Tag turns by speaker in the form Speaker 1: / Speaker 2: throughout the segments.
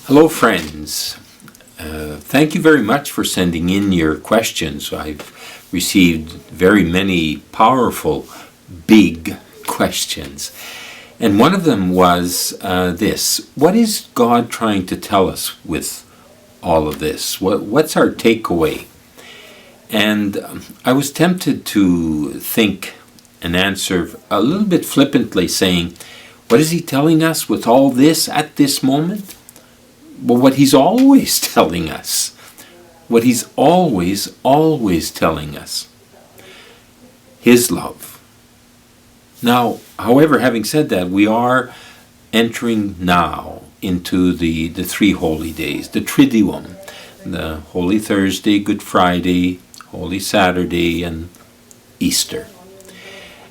Speaker 1: Hello, friends. Thank you very much for sending in your questions. I've received very many powerful, big questions. And one of them was this: what is God trying to tell us with all of this? What's our takeaway? And I was tempted to think and answer a little bit flippantly, saying, what is he telling us with all this at this moment? Well, what he's always telling us. What he's always telling us. His love. Now, however, having said that, we are entering now into the three holy days, the Triduum, the Holy Thursday, Good Friday, Holy Saturday, and Easter.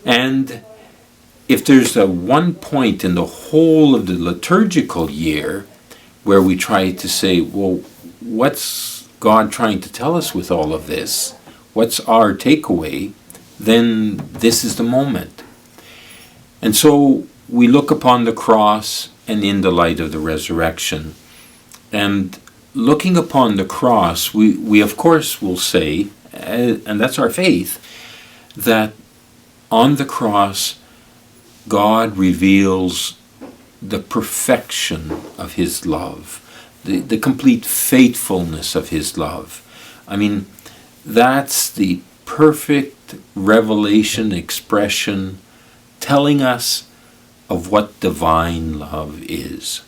Speaker 1: And if there's one point in the whole of the liturgical year where we try to say, well, what's God trying to tell us with all of this? What's our takeaway? Then this is the moment. And so we look upon the cross and in the light of the resurrection. And looking upon the cross, we of course will say, and that's our faith, that on the cross, God reveals the perfection of his love, the complete faithfulness of his love. I mean, that's the perfect revelation, expression, telling us of what divine love is.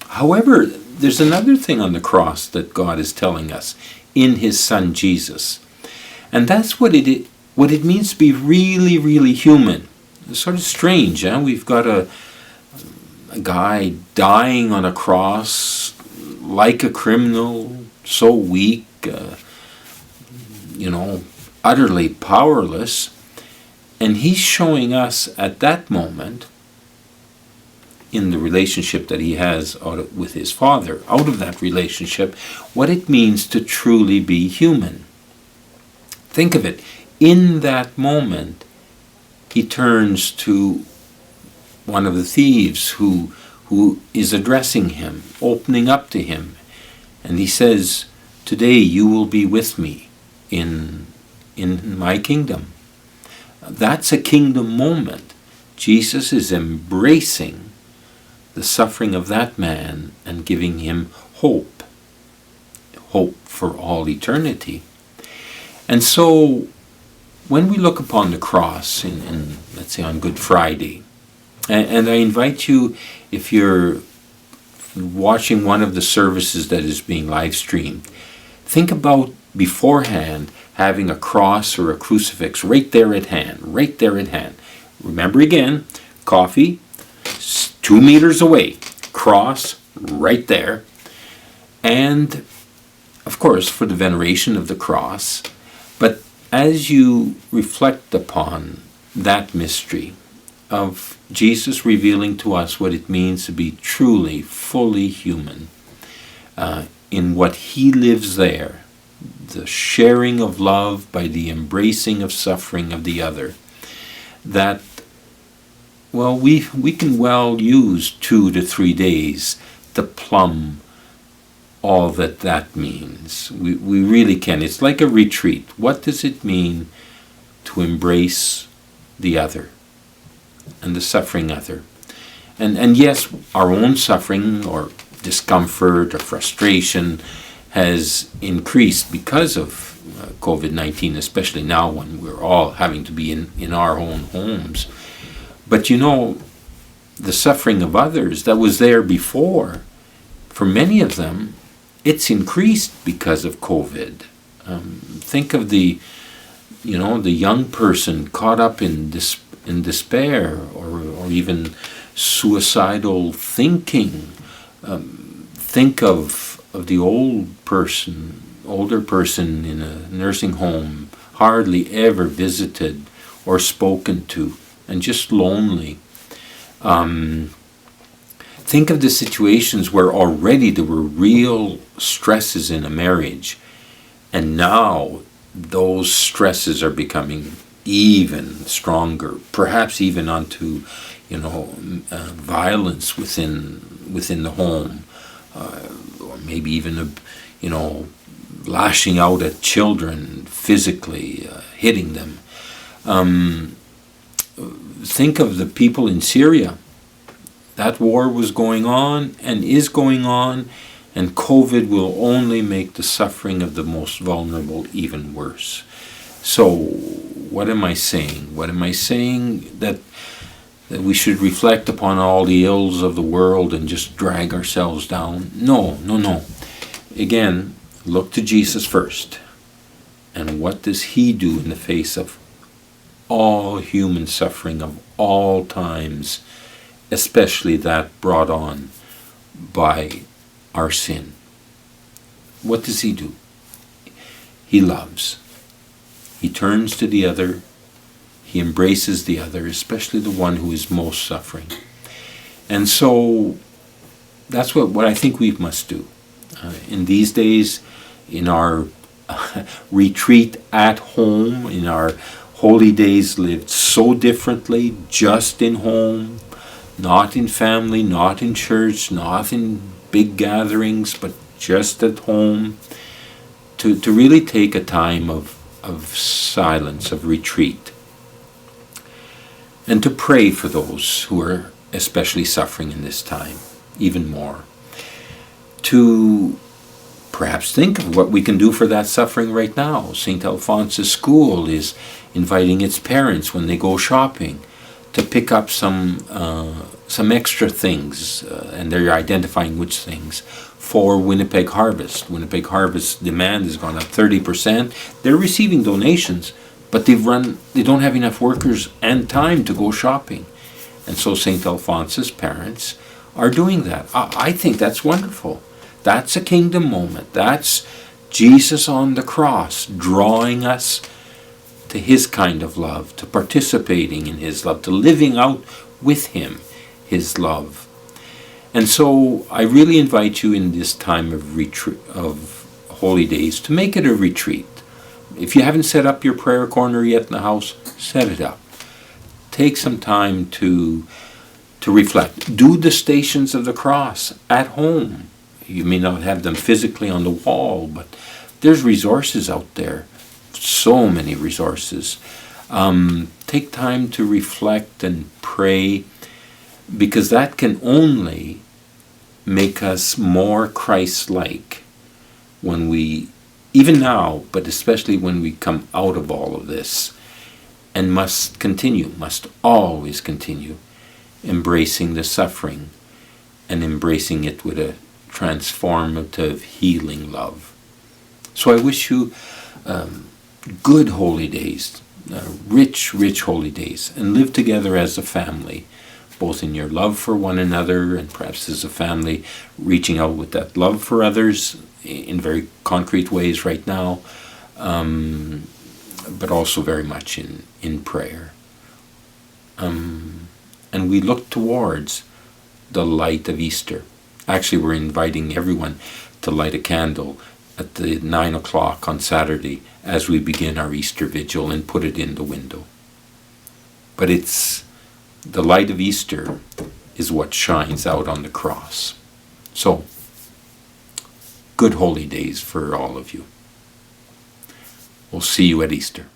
Speaker 1: However, there's another thing on the cross that God is telling us in his Son Jesus. And that's what it means to be really, really human. It's sort of strange, huh? We've got a guy dying on a cross like a criminal, so weak, utterly powerless. And he's showing us at that moment, in the relationship that he has with his Father, out of that relationship, what it means to truly be human. Think of it. In that moment, he turns to one of the thieves who is addressing him, opening up to him. And he says, today you will be with me in my kingdom. That's a kingdom moment. Jesus is embracing the suffering of that man and giving him hope for all eternity. And so when we look upon the cross in let's say on Good Friday, and I invite you, if you're watching one of the services that is being live streamed, think about beforehand having a cross or a crucifix right there at hand. Remember again, coffee, 2 meters away, cross right there. And of course, for the veneration of the cross. But as you reflect upon that mystery of Jesus revealing to us what it means to be truly, fully human, in what he lives there, the sharing of love by the embracing of suffering of the other, that, well, we can well use 2 to 3 days to plumb all that means. We really can. It's like a retreat. What does it mean to embrace the other and the suffering other? And yes, our own suffering or discomfort or frustration has increased because of COVID-19, especially now when we're all having to be in our own homes. But the suffering of others that was there before, for many of them, it's increased because of COVID. Think of the young person caught up in despair or even suicidal thinking. Think of the older person in a nursing home, hardly ever visited or spoken to, and just lonely. Think of the situations where already there were real stresses in a marriage, and now those stresses are becoming even stronger, perhaps even onto violence within the home, or maybe even, lashing out at children physically, hitting them. Think of the people in Syria. That war was going on and is going on, and COVID will only make the suffering of the most vulnerable even worse. So, what am I saying? What am I saying? That we should reflect upon all the ills of the world and just drag ourselves down? No. Again, look to Jesus first. And what does he do in the face of all human suffering of all times, especially that brought on by our sin? What does he do? He loves. He turns to the other. He embraces the other, especially the one who is most suffering. And so that's what I think we must do. In these days, in our retreat at home, in our holy days lived so differently, just in home, not in family, not in church, not in big gatherings, but just at home, to really take a time of silence, of retreat, and to pray for those who are especially suffering in this time, even more. To perhaps think of what we can do for that suffering right now. St. Alphonsus School is inviting its parents when they go shopping to pick up some extra things, and they're identifying which things, for Winnipeg Harvest. Winnipeg Harvest demand has gone up 30%. They're receiving donations, but they don't have enough workers and time to go shopping. And so St. Alphonsus parents are doing that. I think that's wonderful. That's a kingdom moment. That's Jesus on the cross drawing us to his kind of love, to participating in his love, to living out with him his love. And so I really invite you in this time of retreat, of holy days, to make it a retreat. If you haven't set up your prayer corner yet in the house, set it up. Take some time to reflect. Do the Stations of the Cross at home. You may not have them physically on the wall, but there's resources out there. So many resources. Take time to reflect and pray, because that can only make us more Christ-like when we, even now, but especially when we come out of all of this, and must always continue, embracing the suffering and embracing it with a transformative, healing love. So I wish you good holy days, rich holy days, and live together as a family, both in your love for one another and perhaps as a family reaching out with that love for others in very concrete ways right now, but also very much in prayer. And we look towards the light of Easter. Actually, we're inviting everyone to light a candle at the 9 o'clock on Saturday as we begin our Easter Vigil and put it in the window. But it's the light of Easter is what shines out on the cross. So, good holy days for all of you. We'll see you at Easter.